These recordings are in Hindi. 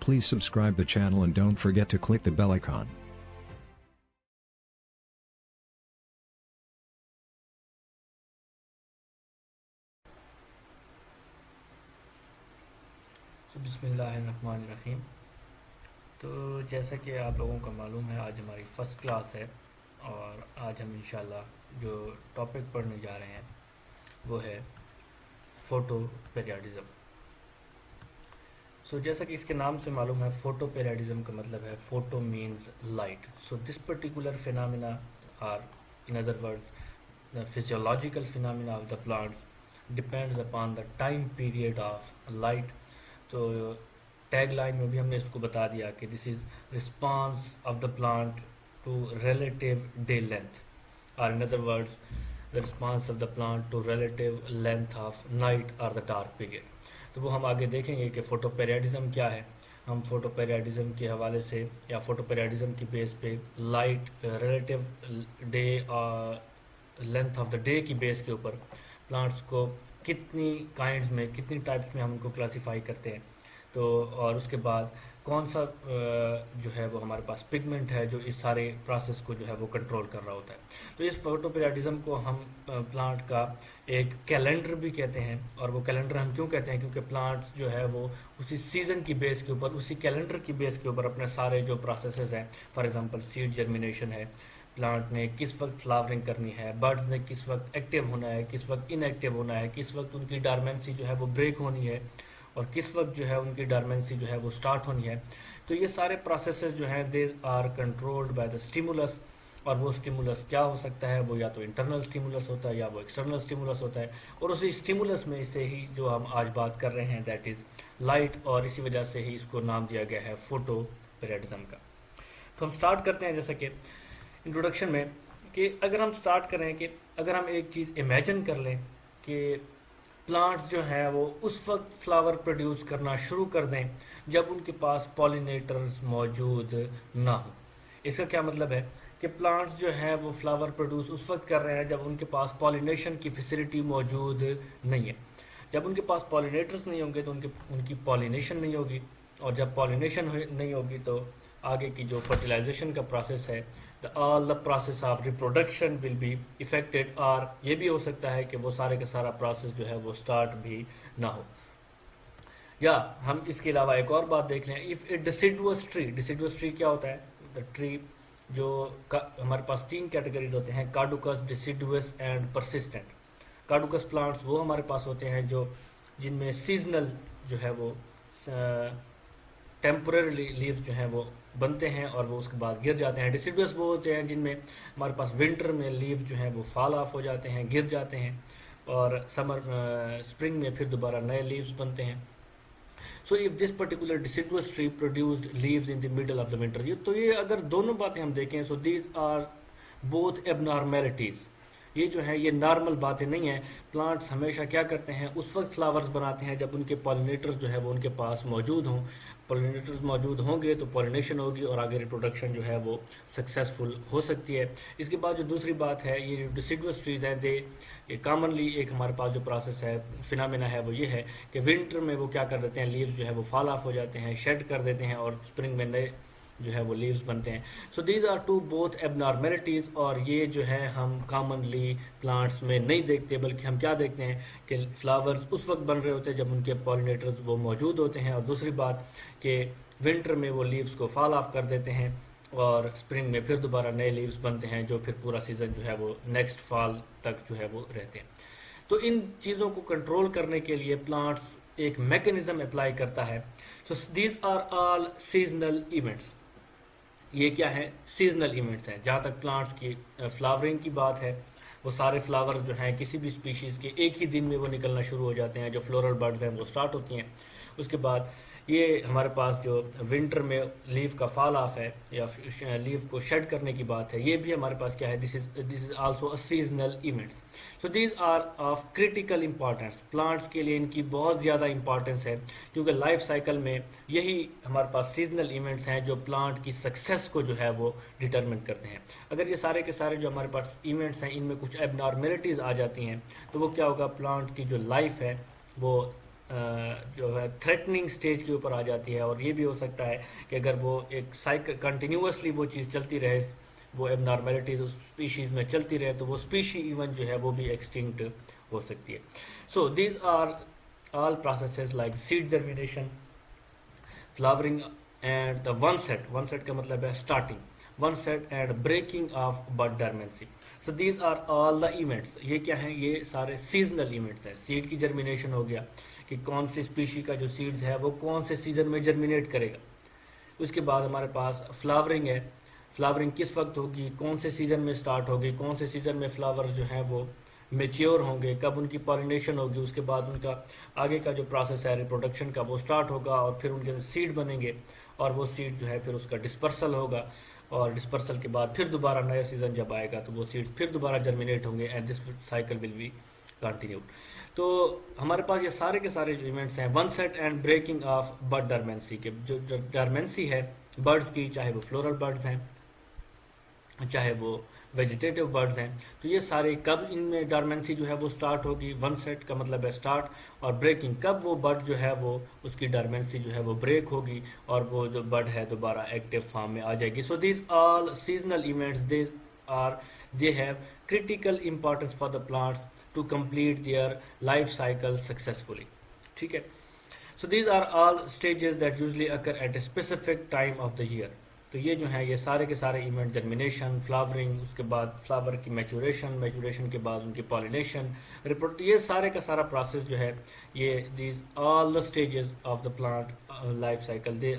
Please subscribe the channel and don't forget to click the bell icon. बिस्मिल्लाहिर्रहमानिर्रहीम। तो जैसा कि आप लोगों को मालूम है, आज हमारी फ़र्स्ट क्लास है और आज हम इंशाल्लाह जो टॉपिक पढ़ने जा रहे हैं वो है फ़ोटो पीरियडिज़म। सो जैसा कि इसके नाम से मालूम है, फ़ोटो पीरियडिज़म का मतलब है photo means light. So this particular phenomena are in other words the physiological phenomena of the plants depends upon the time period of light. तो टैग लाइन में भी हमने इसको बता दिया कि this is response of the plant to relative day length, और in other words the response of the plant to relative length of night और द डार्क पीरियड। तो वो हम आगे देखेंगे कि फ़ोटो पीरियडिज़म क्या है। हम फ़ोटो पीरियडिज़म के हवाले से या फ़ोटो पीरियडिज़म की बेस पे light relative day length of the day की बेस के ऊपर प्लांट्स को कितनी काइंड्स में, कितनी टाइप्स में हम उनको क्लासीफाई करते हैं। तो और उसके बाद कौन सा जो है वो हमारे पास पिगमेंट है जो इस सारे प्रोसेस को जो है वो कंट्रोल कर रहा होता है। तो इस फोटो पीरियडिज्म को हम प्लांट का एक कैलेंडर भी कहते हैं। और वो कैलेंडर हम क्यों कहते हैं, क्योंकि प्लांट्स जो है वो उसी सीज़न की बेस के ऊपर, उसी कैलेंडर की बेस के ऊपर अपने सारे जो प्रोसेसेस हैं, फॉर एग्जांपल सीड जर्मिनेशन है, प्लांट ने किस वक्त फ्लावरिंग करनी है, बर्ड्स ने किस वक्त एक्टिव होना है, किस वक्त इनएक्टिव होना है, किस वक्त उनकी डॉर्मेंसी जो है वो ब्रेक होनी है और किस वक्त जो है उनकी डॉर्मेंसी जो है वो स्टार्ट होनी है। तो ये सारे प्रोसेसेस जो हैं they are controlled by the stimulus. और वो स्टिमुलस क्या हो सकता है, वो या तो इंटरनल स्टिमुलस होता है या वो एक्सटर्नल स्टिमुलस होता है। और उसी स्टिमुलस में से ही जो हम आज बात कर रहे हैं दैट इज़ लाइट, और इसी वजह से ही इसको नाम दिया गया है फोटो पीरियडिज्म का। तो हम स्टार्ट करते हैं जैसे कि इंट्रोडक्शन में कि अगर हम स्टार्ट करें कि अगर हम एक चीज़ इमेजिन कर लें कि प्लांट्स जो हैं वो उस वक्त फ्लावर प्रोड्यूस करना शुरू कर दें जब उनके पास पॉलिनेटर्स मौजूद ना हो। इसका क्या मतलब है कि प्लांट्स जो हैं वो फ्लावर प्रोड्यूस उस वक्त कर रहे हैं जब उनके पास पॉलिनेशन की फैसिलिटी मौजूद नहीं है। जब उनके पास पॉलिनेटर्स नहीं होंगे तो उनकी पॉलिनेशन नहीं होगी, और जब पॉलिनेशन नहीं होगी तो आगे की जो फर्टिलाइजेशन का प्रोसेस है, all the process of reproduction will be affected. और ये भी हो सकता है कि वो सारे का सारा प्रोसेस जो है वो स्टार्ट भी ना हो। या हम इसके अलावा एक और बात देख लें, इफ़ ए डिसिडुअस ट्री क्या होता है, द ट्री जो हमारे पास तीन कैटेगरीज होते हैं, कार्डुकस, डिसिडुअस एंड परसिस्टेंट। कार्डुकस प्लांट्स वो हमारे पास होते हैं जो जिनमें सीजनल जो है वो टेम्पररी लीव्स जो हैं वो बनते हैं और वो उसके बाद गिर जाते हैं। डिसिडुअस वो होते हैं जिनमें हमारे पास विंटर में लीव जो हैं वो फॉल ऑफ हो जाते हैं, गिर जाते हैं, और स्प्रिंग में फिर दोबारा नए लीव्स बनते हैं। So if this particular deciduous tree produced leaves in the middle of the winter, तो ये अगर दोनों बातें हम देखें, so these are both abnormalities. ये जो है ये नॉर्मल बातें नहीं है। प्लांट्स हमेशा क्या करते हैं, उस वक्त फ्लावर्स बनाते हैं जब उनके पॉलिनेटर्स जो है वो उनके पास मौजूद हों। पॉलिनेटर्स मौजूद होंगे तो पॉलिनेशन होगी और आगे रिप्रोडक्शन जो है वो सक्सेसफुल हो सकती है। इसके बाद जो दूसरी बात है, ये जो डिसिडुअस ट्रीज हैं दे ये कॉमनली एक हमारे पास जो प्रोसेस है, फिनोमेना है, वो ये है कि विंटर में वो क्या कर देते हैं, लीव्स जो है वो फॉल ऑफ हो जाते हैं, शेड कर देते हैं, और स्प्रिंग में नए जो है वो लीव्स बनते हैं। So these are two both abnormalities, और ये जो है हम कॉमनली प्लांट्स में नहीं देखते, बल्कि हम क्या देखते हैं कि फ्लावर्स उस वक्त बन रहे होते हैं जब उनके पॉलिनेटर्स वो मौजूद होते हैं, और दूसरी बात कि विंटर में वो लीव्स को फॉल ऑफ कर देते हैं और स्प्रिंग में फिर दोबारा नए लीव्स बनते हैं जो फिर पूरा सीज़न जो है वो नेक्स्ट फॉल तक जो है वो रहते हैं। तो इन चीज़ों को कंट्रोल करने के लिए प्लांट्स एक मैकेनिज्म अप्लाई करता है। So these are all seasonal events. ये क्या है, सीजनल इवेंट्स हैं। जहाँ तक प्लांट्स की फ्लावरिंग की बात है, वो सारे फ्लावर जो हैं किसी भी स्पीशीज़ के एक ही दिन में वो निकलना शुरू हो जाते हैं। जो फ्लोरल बर्ड्स हैं वो स्टार्ट होती हैं। उसके बाद ये हमारे पास जो विंटर में लीव का फॉल ऑफ है या लीव को शेड करने की बात है, ये भी हमारे पास क्या है, this is also a seasonal events. So these are of critical importance. Plants के लिए इनकी बहुत ज़्यादा इंपॉर्टेंस है, क्योंकि लाइफ साइकिल में यही हमारे पास सीजनल इवेंट्स हैं जो प्लांट की सक्सेस को जो है वो डिटरमिन करते हैं। अगर ये सारे के सारे जो हमारे पास इवेंट्स हैं इनमें कुछ एबनॉर्मेलिटीज़ आ जाती हैं तो वो क्या होगा, प्लांट की जो लाइफ है वो जो है थ्रेटनिंग स्टेज के ऊपर आ जाती है, और ये भी हो सकता है कि अगर वो एक साइकिल कंटिन्यूसली वो चीज़ चलती रहे, वो एबनॉर्मेलिटीज उस स्पीशीज़ में चलती रहे, तो वो स्पीशी इवन जो है वो भी एक्सटिंक्ट हो सकती है. So these are all processes like seed germination, flowering and the one set का मतलब है starting, one set and breaking of bud dormancy. So these are all the events. ये क्या हैं? ये सारे seasonal events हैं. सीड की जर्मिनेशन हो गया कि कौन सी स्पीशी का जो सीड्स है वो कौन से सीजन में जर्मिनेट करेगा. उसके बाद हमारे पास फ्लावरिंग है. फ्लावरिंग किस वक्त होगी, कौन से सीजन में स्टार्ट होगी, कौन से सीजन में फ्लावर जो है वो मेच्योर होंगे, कब उनकी पॉलिनेशन होगी, उसके बाद उनका आगे का जो प्रोसेस है रिप्रोडक्शन का वो स्टार्ट होगा, और फिर उनके सीड बनेंगे, और वो सीड जो है फिर उसका डिस्पर्सल होगा, और डिस्पर्सल के बाद फिर दोबारा नया सीजन जब आएगा तो वो सीड फिर दोबारा जर्मिनेट होंगे, and this cycle will be continued. तो हमारे पास ये सारे के सारे जो इवेंट्स हैं, onset and breaking of bud dormancy के, जो डॉर्मेंसी है बर्ड्स की, चाहे वो फ्लोरल बर्ड्स हैं चाहे वो वेजिटेटिव बर्ड्स हैं, तो ये सारे कब इनमें डॉर्मेंसी जो है वो स्टार्ट होगी. वन सेट का मतलब है स्टार्ट, और ब्रेकिंग कब वो बर्ड जो है वो उसकी डॉर्मेंसी जो है वो ब्रेक होगी, और वो जो बर्ड है दोबारा एक्टिव फॉर्म में आ जाएगी. So these all seasonal events they have critical importance for the plants to complete their life cycle successfully. ठीक है. So these are all stages that usually occur at a specific time of the year. तो ये जो है ये सारे के सारे इवेंट, जर्मिनेशन, फ्लावरिंग, उसके बाद फ्लावर की मैचुरेशन के बाद उनकी पॉलिनेशन, रिपोर्ट, ये सारे का सारा प्रोसेस जो है, ये these all the stages of the plant life cycle they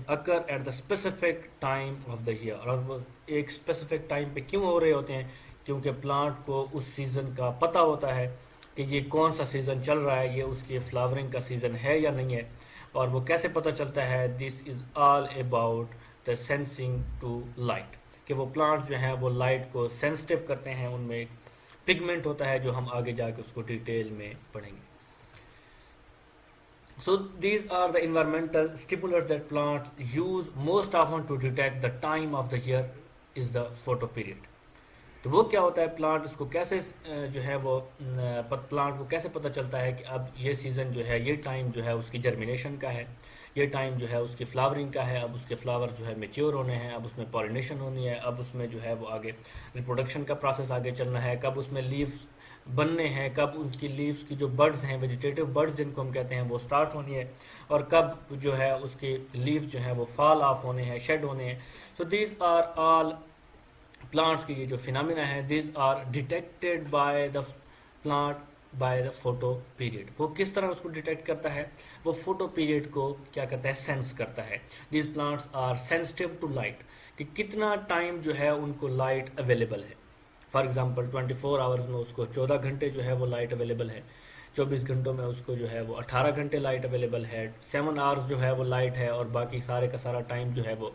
occur at the specific time of the year. और वो एक स्पेसिफिक टाइम पे क्यों हो रहे होते हैं? क्योंकि प्लांट को उस सीज़न का पता होता है कि ये कौन सा सीज़न चल रहा है, ये उसके फ्लावरिंग का सीज़न है या नहीं है. और वो कैसे पता चलता है? This is all about the sensing to light, कि वो प्लांट्स जो हैं वो लाइट को सेंसिटिव करते हैं, उनमें एक पिगमेंट होता है जो हम आगे जाके उसको डिटेल में पढ़ेंगे. So these are the environmental stimulus that plants use most often to detect the time of the year is the photoperiod. तो वो क्या होता है, प्लांट उसको कैसे जो है वो प्लांट को कैसे पता चलता है कि अब ये सीज़न जो है, ये टाइम जो है उसकी जर्मिनेशन का है, ये टाइम जो है उसकी फ्लावरिंग का है, अब उसके फ्लावर जो है मेच्योर होने हैं, अब उसमें पॉलिनेशन होनी है, अब उसमें जो है वो आगे रिप्रोडक्शन का प्रोसेस आगे चलना है, कब उसमें लीव्स बनने हैं, कब उनकी लीव्स की जो बर्ड्स हैं, वेजिटेटिव बर्ड्स जिनको हम कहते हैं, वो स्टार्ट होनी है, और कब जो है उसके लीव्स जो हैं वो फॉल ऑफ होने हैं, शेड होने हैं. So these are all plants की ये जो फिनोमिना है, these are detected by the plant by the photoperiod. वो किस तरह उसको डिटेक्ट करता है? वो फोटो पीरियड को क्या करता है? सेंस करता है. These plants are sensitive to light, कि कितना टाइम जो है उनको लाइट अवेलेबल है. फॉर एग्जांपल 24 आवर्स में उसको 14 घंटे जो है वो लाइट अवेलेबल है, 24 घंटों में उसको जो है वो 18 घंटे लाइट अवेलेबल है, 7 आवर्स जो है वो लाइट है, और बाकी सारे का सारा टाइम जो है वो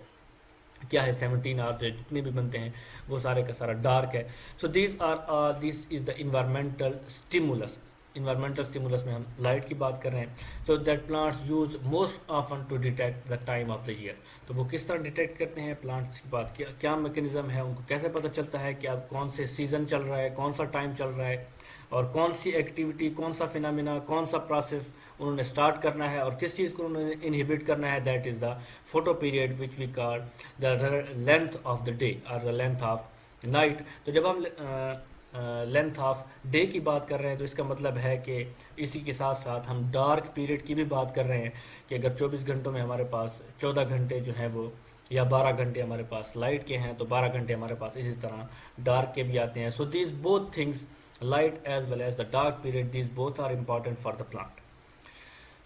क्या है, 17 आवर्स जितने भी बनते हैं वो सारे का सारा डार्क है. So this is the environmental stimulus. Environmental stimulus में हम लाइट की बात कर रहे हैं. So that plants use most often to detect the time of the year. तो वो किस तरह डिटेक्ट करते हैं प्लांट्स की बात, क्या मैकेनिज्म है, उनको कैसे पता चलता है कि अब कौन से सीजन चल रहा है, कौन सा टाइम चल रहा है, और कौन सी एक्टिविटी, कौन सा फिनोमिना, कौन सा प्रोसेस उन्होंने स्टार्ट करना है, और किस चीज़ को उन्होंने इनहिबिट करना है. That is the photoperiod which we call the length of the day और द लेंथ ऑफ नाइट. तो जब हम लेंथ ऑफ डे की बात कर रहे हैं तो इसका मतलब है कि इसी के साथ साथ हम डार्क पीरियड की भी बात कर रहे हैं, कि अगर 24 घंटों में हमारे पास 14 घंटे जो हैं वो, या 12 घंटे हमारे पास लाइट के हैं, तो 12 घंटे हमारे पास इसी तरह डार्क के भी आते हैं. So these both things, light as well as the dark period, these both are important for the plant.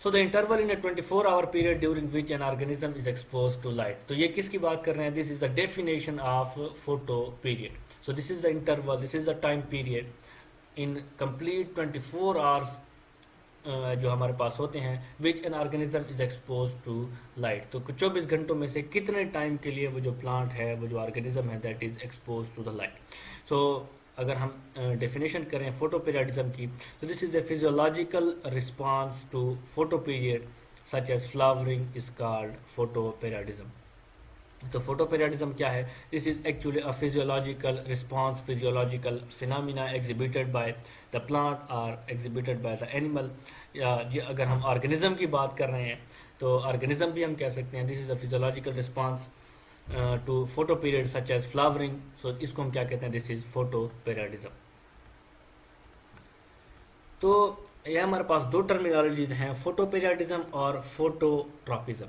So the interval in a 24-hour period during which an organism is exposed to light. तो ये किसकी बात कर रहे हैं? This is the definition of photo period. So this is the interval, this is the time period in complete 24 hours जो हमारे पास होते हैं, which an organism is expose to light. तो 24 घंटों में से कितने टाइम के लिए वो जो प्लांट है, वो जो ऑर्गेनिज्म है, that is expose to the light. So अगर हम डेफिनेशन करें फोटो पीरियडिज्म की, तो this is a physiological response to photoperiod such as flowering is called photoperiodism. तो फोटोपेरियडिज्म क्या है? This is actually a physiological response, physiological phenomena exhibited by the plant और एग्जिबिटेड बाय द एनिमल। या अगर हम ऑर्गेनिज्म की बात कर रहे हैं तो ऑर्गेनिज्म भी हम कह सकते हैं this is a physiological response to photoperiod such as flowering. So इसको हम क्या कहते हैं? This is photoperiodism. तो यह हमारे पास दो टर्मिनोलॉजीज हैं, फोटोपेरियडिज्म और फोटोट्रॉपिज्म।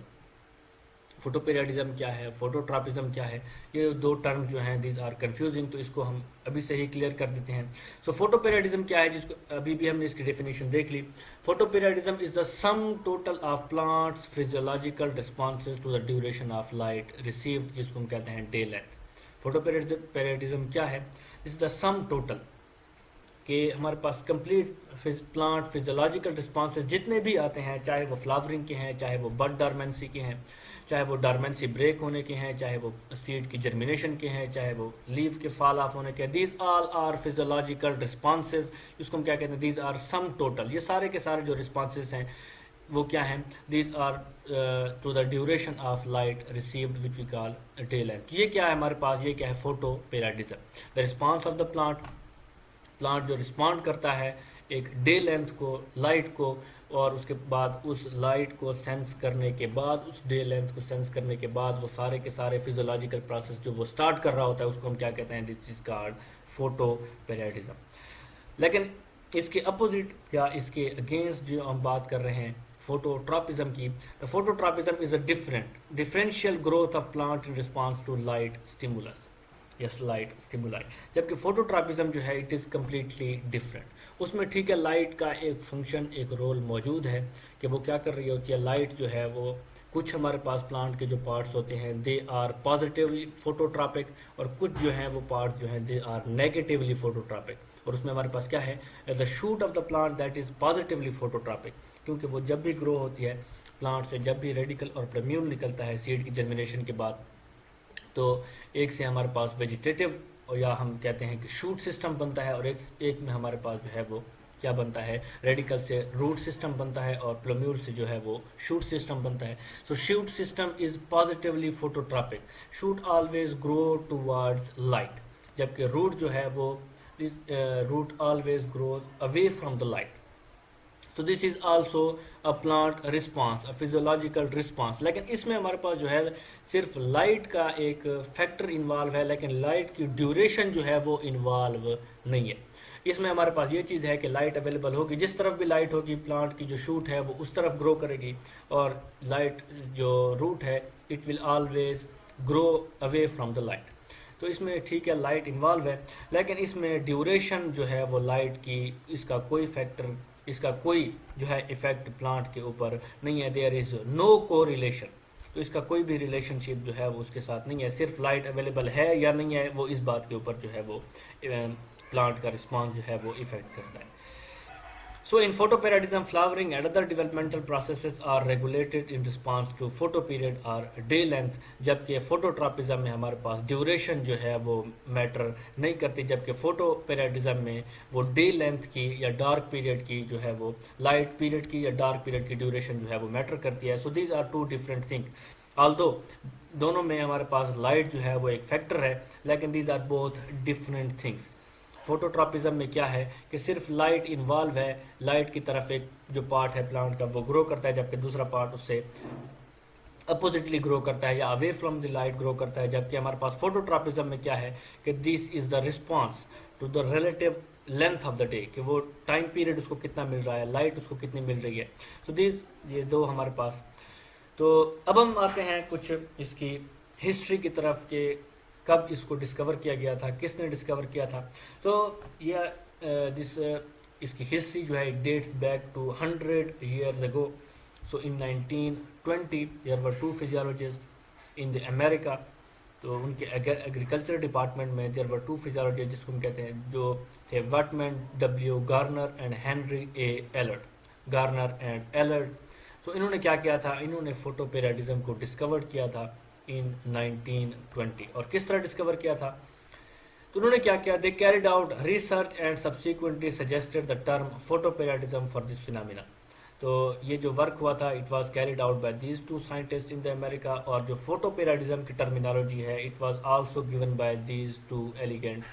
फोटोपेरियडिज्म क्या है, फोटोट्रॉपिज्म क्या है, ये दो टर्म जो हैं दीज आर कंफ्यूजिंग, तो इसको हम अभी से ही क्लियर कर देते हैं। सो फोटोपेरियडिज्म क्या है, जिसको अभी भी हमने इसकी डेफिनेशन देख ली। Photoperiodism is the sum total of plants physiological responses to the duration of light received, जिसको हम कहते हैं डे लेंथ। फोटोपेरियडिज्म क्या है? इज द सम टोटल कि हमारे पास कंप्लीट प्लांट फिजियोलॉजिकल रिस्पॉन्सेज जितने भी आते हैं, चाहे वो फ्लावरिंग के हैं, चाहे वो बड डॉर्मेंसी के हैं, चाहे वो डॉर्मेंसी ब्रेक होने के हैं, चाहे वो सीड की जर्मिनेशन के हैं, चाहे वो लीव के फॉल ऑफ होने के हैं, these all are physiological responses, जिसको हम क्या कहते हैं? These are sum total. ये सारे के सारे जो रिस्पॉन्सेज हैं वो क्या हैं? These are to the duration of light received which we call day length. ये क्या है हमारे पास? ये क्या है? Photoperiodism, the response of the plant जो रिस्पॉन्ड करता है एक डे लेंथ को, लाइट को, और उसके बाद उस लाइट को सेंस करने के बाद, उस डे लेंथ को सेंस करने के बाद वो सारे के सारे फिजियोलॉजिकल प्रोसेस जो वो स्टार्ट कर रहा होता है उसको हम क्या कहते हैं? This is called photoperiodism. लेकिन इसके अपोजिट या इसके अगेंस्ट जो हम बात कर रहे हैं फोटोट्रॉपिज्म की, तो phototropism is a differential growth of plant in response to light stimulus, yes light stimuli. जबकि फोटोट्रॉपिज्म जो है इट इज़ कम्प्लीटली डिफरेंट। उसमें ठीक है लाइट का एक फंक्शन, एक रोल मौजूद है कि वो क्या कर रही होती है। लाइट जो है वो कुछ हमारे पास प्लांट के जो पार्ट्स होते हैं दे आर पॉजिटिवली फोटोट्रॉपिक, और कुछ जो हैं वो पार्ट्स जो हैं दे आर नेगेटिवली फोटोट्रॉपिक। और उसमें हमारे पास क्या है? The shoot of the plant that is positively phototropic, क्योंकि वो जब भी ग्रो होती है प्लांट से, जब भी रेडिकल और प्लम्यूल निकलता है सीड की जर्मिनेशन के बाद, तो एक से हमारे पास वेजिटेटिव या हम कहते हैं कि शूट सिस्टम बनता है, और एक में हमारे पास जो है वो क्या बनता है? रेडिकल से रूट सिस्टम बनता है, और प्लम्यूल से जो है वो शूट सिस्टम बनता है। So shoot system is positively phototropic, shoot always grow towards light, जबकि रूट जो है वो root always grows away from the light. तो this is also a plant response, a physiological response. लेकिन इसमें हमारे पास जो है सिर्फ लाइट का एक फैक्टर इन्वॉल्व है, लेकिन लाइट की ड्यूरेशन जो है वो इन्वॉल्व नहीं है। इसमें हमारे पास ये चीज़ है कि लाइट अवेलेबल होगी, जिस तरफ भी लाइट होगी प्लांट की जो शूट है वो उस तरफ ग्रो करेगी, और लाइट जो रूट है it will always grow away from the light. तो इसमें ठीक है लाइट इन्वॉल्व है, लेकिन इसमें ड्यूरेशन जो है वो लाइट की, इसका कोई फैक्टर, इसका कोई जो है इफेक्ट प्लांट के ऊपर नहीं है। देयर इज नो को रिलेशन, तो इसका कोई भी रिलेशनशिप जो है वो उसके साथ नहीं है। सिर्फ लाइट अवेलेबल है या नहीं है वो इस बात के ऊपर जो है वो प्लांट का रिस्पॉन्स जो है वो इफेक्ट करता है। So in photoperiodism, flowering and other developmental processes are regulated in response to photoperiod or day length, जबकि फोटोट्रॉपिज्म में हमारे पास ड्यूरेशन जो है वो मैटर नहीं करती, जबकि फोटोपेरियडिज्म में वो डे लेंथ की या डार्क पीरियड की जो है वो लाइट पीरियड की या डार्क पीरियड की ड्यूरेशन जो है वो मैटर करती है। So these are two different thing, although दोनों में हमारे पास लाइट जो है वो एक फैक्टर है, लेकिन these are both different things. Phototropism में क्या है कि सिर्फ लाइट इन्वॉल्व है, लाइट की तरफ एक जो पार्ट है प्लांट का वो ग्रो करता है, जबकि दूसरा पार्ट उससे अपोजिटली ग्रो करता है या away from the light grow करता है। जबकि हमारे पास फोटोट्रॉपिज्म में क्या है कि this is the response to the relative length of the day, कि वो टाइम पीरियड उसको कितना मिल रहा है, लाइट उसको कितनी मिल रही है। सो दिस ये दो हमारे पास। तो अब हम आते हैं कुछ इसकी हिस्ट्री की तरफ के कब इसको डिस्कवर किया गया था, किसने डिस्कवर किया था। तो यह इसकी हिस्ट्री जो है it dates back to 100 years ago। So in 1920 there were two physiologist in the America. तो उनके एग्रीकल्चर डिपार्टमेंट में देयर वर टू फिजियोलॉजिस्ट जिसको हम कहते हैं, जो थे Wightman W. Garner and Henry A. Allard, Garner and Allard. तो इन्होंने क्या किया था, इन्होंने फोटोपेरियडिज्म को डिस्कवर किया था इन 1920। और किस तरह डिस्कवर किया था, तो उन्होंने क्या किया, they carried out research and subsequently suggested the term photoperiodism for this phenomena. तो ये जो वर्क हुआ था it was carried out by these two scientist in the America, और जो फोटोपेराडिज्म की टर्मिनोलॉजी है it was also given by these two elegant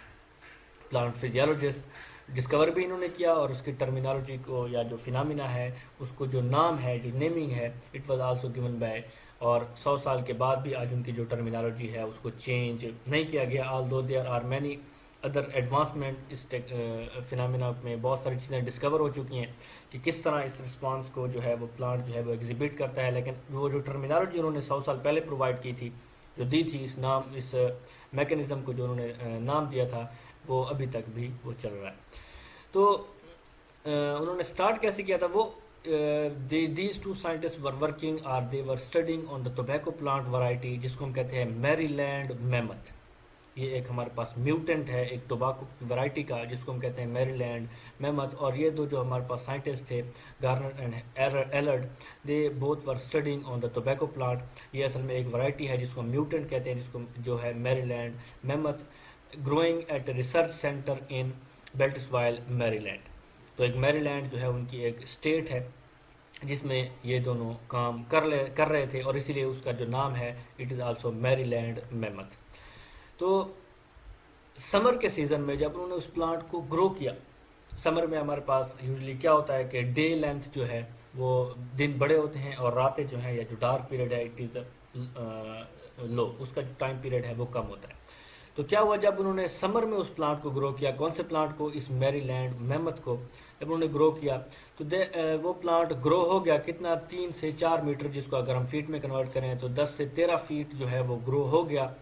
plant physiologist. Discover भी इन्होंने किया और उसकी टर्मिनोलॉजी को या जो फिनामिना है उसको जो नाम है जो नेमिंग है it was also given bye, और 100 साल के बाद भी आज उनकी जो टर्मिनोलॉजी है उसको चेंज नहीं किया गया। Although there are many other advancement इस फिनामिना में, बहुत सारी चीज़ें डिस्कवर हो चुकी हैं कि किस तरह इस रिस्पांस को जो है वो प्लांट जो है वो एग्जिबिट करता है, लेकिन वो जो टर्मिनोलॉजी उन्होंने 100 साल पहले प्रोवाइड की थी, जो दी थी इस मैकेनिज्म को जो उन्होंने नाम दिया था, वो अभी तक भी वो चल रहा है। तो उन्होंने स्टार्ट कैसे किया था वो, these two scientist were working और they were studying on the tobacco plant variety जिसको हम कहते हैं मैरीलैंड मैमथ। ये एक हमारे पास म्यूटेंट है एक टोबैको की वैरायटी का जिसको हम कहते हैं मैरीलैंड मैमथ, और ये दो जो हमारे पास साइंटिस्ट थे Garner and Allard, they both were studying on the tobacco plant. ये असल में एक वैरायटी है जिसको म्यूटेंट कहते हैं, जिसको जो है Maryland Mammoth, growing at research center in Beltsville Maryland. तो एक मैरीलैंड जो है उनकी एक स्टेट है जिसमें ये दोनों काम कर रहे थे, और इसीलिए उसका जो नाम है it is also Maryland mammoth. तो समर के सीज़न में जब उन्होंने उस प्लांट को ग्रो किया, समर में हमारे पास यूजुअली क्या होता है कि डे लेंथ जो है वो दिन बड़े होते हैं और रातें जो हैं या जो डार्क पीरियड है इट इज़ लो, उसका जो टाइम पीरियड है वो कम होता है। तो क्या हुआ जब उन्होंने समर में उस प्लांट को ग्रो किया, कौन से प्लांट को, इस मैरीलैंड मैमथ को जब उन्होंने ग्रो किया तो वो प्लांट ग्रो हो गया कितना, 3 से 4 मीटर, जिसको अगर हम फीट में कन्वर्ट करें तो 10 से 13 फीट जो है वो ग्रो हो गया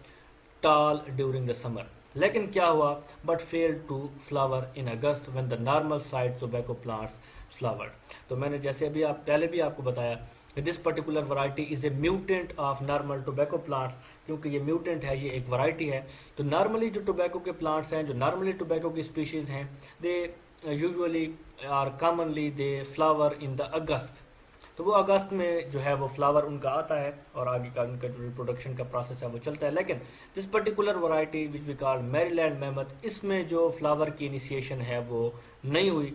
टॉल ड्यूरिंग द समर। लेकिन क्या हुआ, but fail to flower in August when the normal size tobacco plants flowered. तो मैंने जैसे अभी पहले भी आपको बताया कि this particular variety is a mutant of normal tobacco plants, क्योंकि ये म्यूटेंट है, ये एक वैरायटी है। तो नॉर्मली जो टोबैको के प्लांट्स हैं, जो नॉर्मली टोबैको की स्पीशीज हैं, they usually are commonly they flower in the August. तो वो अगस्त में जो है वो फ्लावर उनका आता है और आगे का उनका जो रिप्रोडक्शन का प्रोसेस है वो चलता है। लेकिन this particular variety which we call Maryland Mammoth, इसमें जो फ्लावर की इनिशिएशन है वो नहीं हुई।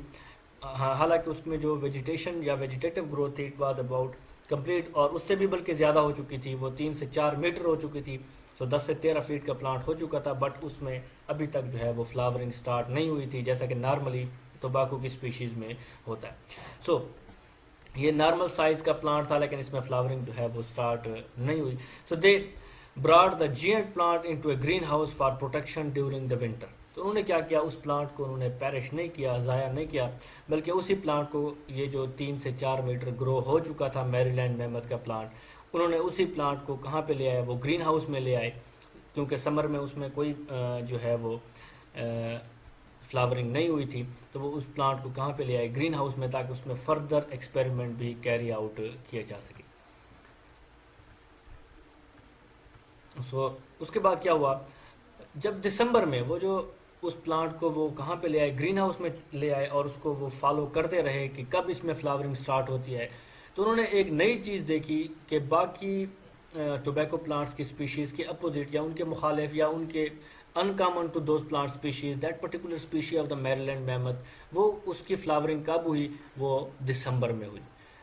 हालांकि उसमें जो वेजिटेशन या वेजिटेटिव ग्रोथ थी इट वाज अबाउट कंप्लीट, और उससे भी बल्कि ज़्यादा हो चुकी थी, वो 3 से 4 मीटर हो चुकी थी। सो 10 से 13 फीट का प्लांट हो चुका था, बट उसमें अभी तक जो है वो फ्लावरिंग स्टार्ट नहीं हुई थी जैसा कि नॉर्मली टोबैको की स्पीशीज़ में होता है। सो ये नॉर्मल साइज का प्लांट था, लेकिन इसमें फ्लावरिंग जो है वो स्टार्ट नहीं हुई। So they brought the giant plant into a greenhouse for protection during the winter. तो उन्होंने क्या किया, उस प्लांट को उन्होंने पेरिश नहीं किया, ज़ाया नहीं किया, बल्कि उसी प्लांट को, ये जो 3 से 4 मीटर ग्रो हो चुका था मैरीलैंड मैमथ का प्लांट, उन्होंने उसी प्लांट को कहाँ पे ले आए, वो ग्रीन हाउस में ले आए, क्योंकि समर में उसमें कोई जो है वो फ्लावरिंग नहीं हुई थी। तो वो उस प्लांट को कहाँ पे ले आए, ग्रीन हाउस में, ताकि उसमें फर्दर एक्सपेरिमेंट भी कैरी आउट किया जा सके। सो उसके बाद क्या हुआ, जब दिसंबर में वो जो उस प्लांट को वो कहाँ पे ले आए, ग्रीन हाउस में ले आए, और उसको वो फॉलो करते रहे कि कब इसमें फ्लावरिंग स्टार्ट होती है। तो उन्होंने एक नई चीज़ देखी कि बाकी टोबैको प्लांट्स की स्पीशीज़ के अपोजिट या उनके मुखालिफ या उनके uncommon to those plant species, that particular species of the Maryland Mammoth, वो उसकी फ्लावरिंग कब हुई, वो दिसंबर में हुई।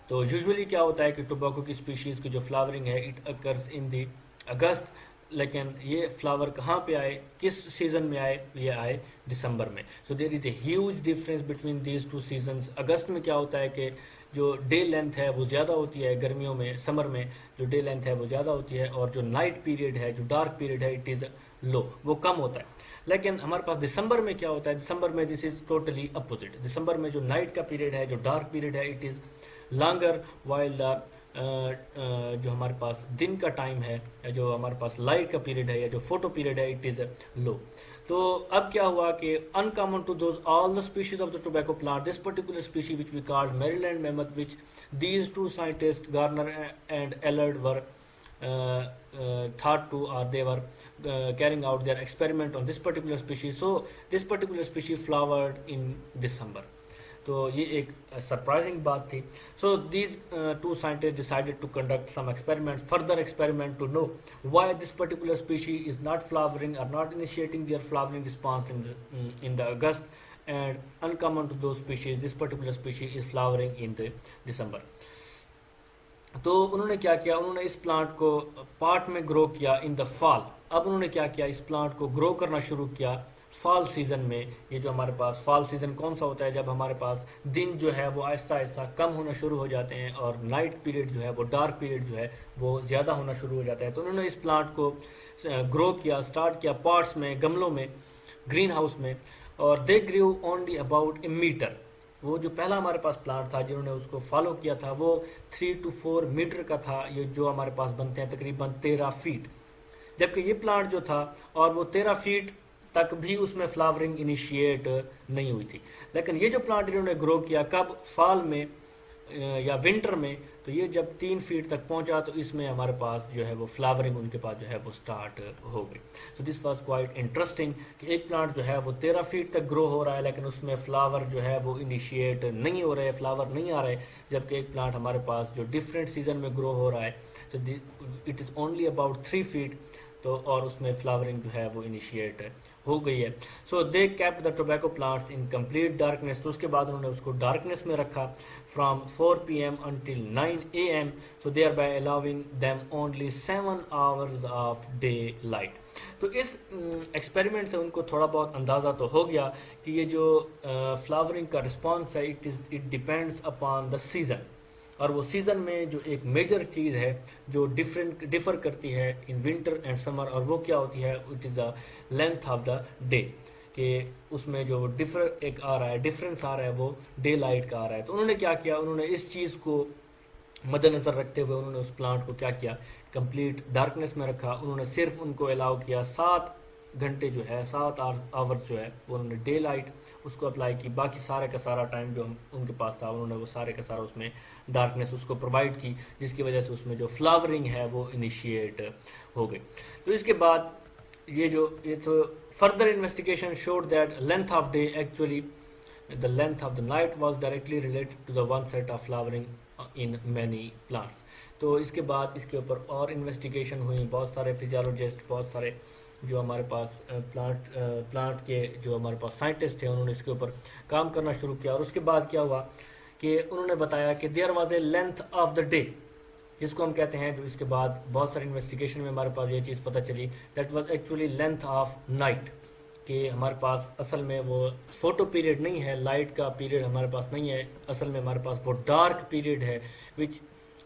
तो यूजुअली क्या होता है कि टोबैको की स्पीशीज़ की जो फ्लावरिंग है इट अकर्स इन दी अगस्त, लेकिन ये फ्लावर कहाँ पे आए, किस सीज़न में आए, ये आए दिसंबर में। So there is a huge difference between these two seasons. अगस्त में क्या होता है कि जो डे लेंथ है वो ज़्यादा होती है, गर्मियों में, समर में जो डे लेंथ है वो ज़्यादा होती है, और जो नाइट पीरियड है, जो डार्क पीरियड है, इट इज़ लो, वो कम होता है। लेकिन हमारे पास दिसंबर में क्या होता है, दिसंबर में दिस इज टोटली अपोजिट। दिसंबर में जो नाइट का पीरियड है, जो डार्क पीरियड है, it is longer, while the जो हमारे पास दिन का टाइम है, जो हमारे पास लाइट का पीरियड है या जो फोटो पीरियड है, इट इज़ लो। तो अब क्या हुआ कि uncommon to those all the species of the tobacco plant, this particular species which we called Maryland Mammoth, which these two scientist Garner and Allard were thought to, or they were carrying out their experiment on this particular species. So this particular species flowered in December. तो ये एक सरप्राइजिंग बात थी। So these two scientist decided to conduct some experiment, further experiment, to know why this particular species is not flowering और not initiating their flowering response in the August and uncommon to those species, this particular species is flowering in the December. तो उन्होंने क्या किया, उन्होंने इस प्लांट को पार्ट में ग्रो किया इन द फॉल। अब उन्होंने क्या किया, इस प्लांट को ग्रो करना शुरू किया फॉल सीजन में। ये जो हमारे पास फॉल सीजन कौन सा होता है, जब हमारे पास दिन जो है वो आहिस्ता आहिस्ता कम होना शुरू हो जाते हैं और नाइट पीरियड जो है वो डार्क पीरियड जो है वो ज़्यादा होना शुरू हो जाता है। तो उन्होंने इस प्लांट को ग्रो किया, स्टार्ट किया पॉट्स में, गमलों में, ग्रीन हाउस में, और दे ग्रू ओनली अबाउट ए मीटर। वो जो पहला हमारे पास प्लांट था जिन्होंने उसको फॉलो किया था वो 3 to 4 मीटर का था। ये जो हमारे पास बनते हैं तकरीबन 13 फीट, जबकि ये प्लांट जो था और वो 13 फीट तक भी उसमें फ्लावरिंग इनिशिएट नहीं हुई थी। लेकिन ये जो प्लांट इन्होंने ग्रो किया कब, फॉल में या विंटर में, तो ये जब 3 फीट तक पहुंचा तो इसमें हमारे पास जो है वो फ्लावरिंग उनके पास जो है वो स्टार्ट हो गई। सो दिस वाज क्वाइट इंटरेस्टिंग कि एक प्लांट जो है वो 13 फीट तक ग्रो हो रहा है लेकिन उसमें फ्लावर जो है वो इनिशिएट नहीं हो रहे, फ्लावर नहीं आ रहे, जबकि एक प्लांट हमारे पास जो डिफरेंट सीजन में ग्रो हो रहा है, so it is only about 3 feet, तो और उसमें फ्लावरिंग जो है वो इनिशिएट हो गई है। So they kept the tobacco plants in complete darkness. तो उसके बाद उन्होंने उसको डार्कनेस में रखा from 4 PM until 9 AM, so thereby allowing them only 7 hours of daylight। तो इस एक्सपेरिमेंट से उनको थोड़ा बहुत अंदाज़ा तो हो गया कि ये जो फ्लावरिंग का रिस्पॉन्स है it depends upon the season, और वो सीज़न में जो एक मेजर चीज़ है जो डिफर करती है इन विंटर एंड समर, और वो क्या होती है, it is the length of the day, कि उसमें जो डिफरेंस आ रहा है वो डे लाइट का आ रहा है। तो उन्होंने क्या किया, उन्होंने इस चीज़ को मद्देनज़र रखते हुए उन्होंने उस प्लांट को क्या किया, कंप्लीट डार्कनेस में रखा। उन्होंने सिर्फ उनको अलाउ किया 7 घंटे जो है, 7 आवर्स जो है वो उन्होंने डे लाइट उसको अप्लाई की। बाकी सारे का सारा टाइम जो उनके पास था उन्होंने वो सारे का सारा उसमें डार्कनेस उसको प्रोवाइड की, जिसकी वजह से उसमें जो फ्लावरिंग है वो इनिशिएट हो गई। तो इसके बाद ये तो further investigation showed that length of day actually the length of the night was directly related to the onset of flowering in many plants. तो इसके बाद इसके ऊपर और इन्वेस्टिगेशन हुई, बहुत सारे फिजियोलॉजिस्ट, बहुत सारे जो हमारे पास प्लांट के जो हमारे पास साइंटिस्ट थे उन्होंने इसके ऊपर काम करना शुरू किया। और उसके बाद क्या हुआ कि उन्होंने बताया कि there was a length of the day, जिसको हम कहते हैं, जो इसके बाद बहुत सारी इन्वेस्टिगेशन में हमारे पास ये चीज़ पता चली that was actually length of night, कि हमारे पास असल में वो फोटो पीरियड नहीं है, लाइट का पीरियड हमारे पास नहीं है, असल में हमारे पास वो डार्क पीरियड है विच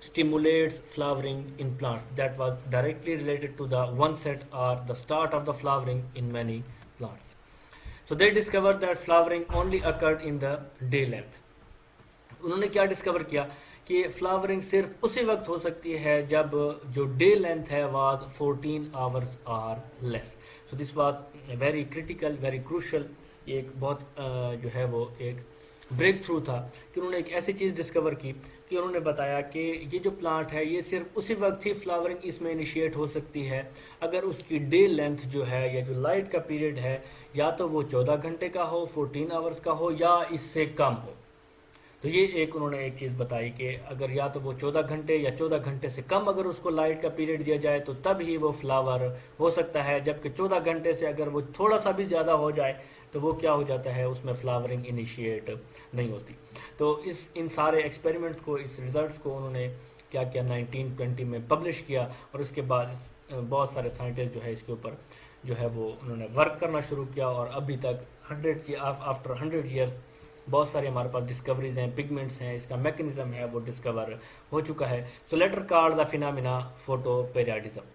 stimulates flowering in plants that was directly related to the onset or the start of the flowering in many plants. So they discovered that flowering only occurred in the day length. उन्होंने क्या डिस्कवर किया कि फ्लावरिंग सिर्फ उसी वक्त हो सकती है जब जो डे लेंथ है was 14 hours or less. So this was very critical, very crucial, एक बहुत जो है वो एक ब्रेक थ्रू था कि उन्होंने एक ऐसी चीज़ डिस्कवर की कि उन्होंने बताया कि ये जो प्लांट है ये सिर्फ उसी वक्त ही फ्लावरिंग इसमें इनिशिएट हो सकती है अगर उसकी डे लेंथ जो है या जो लाइट का पीरियड है या तो वो 14 घंटे का हो, 14 आवर्स का हो, या इससे कम हो। तो ये एक उन्होंने एक चीज़ बताई कि अगर या तो वो 14 घंटे या 14 घंटे से कम अगर उसको लाइट का पीरियड दिया जाए तो तब ही वो फ्लावर हो सकता है, जबकि 14 घंटे से अगर वो थोड़ा सा भी ज़्यादा हो जाए तो वो क्या हो जाता है, उसमें फ्लावरिंग इनिशिएट नहीं होती। तो इन सारे एक्सपेरिमेंट्स को, इस रिजल्ट्स को उन्होंने क्या किया 1920 में पब्लिश किया, और उसके बाद बहुत सारे साइंटिस्ट जो है इसके ऊपर जो है वो उन्होंने वर्क करना शुरू किया, और अभी तक आफ्टर 100 ईयर्स बहुत सारे हमारे पास डिस्कवरीज हैं, पिगमेंट्स हैं, इसका मैकेनिज्म है वो डिस्कवर हो चुका है। So later called the phenomena photoperiodism.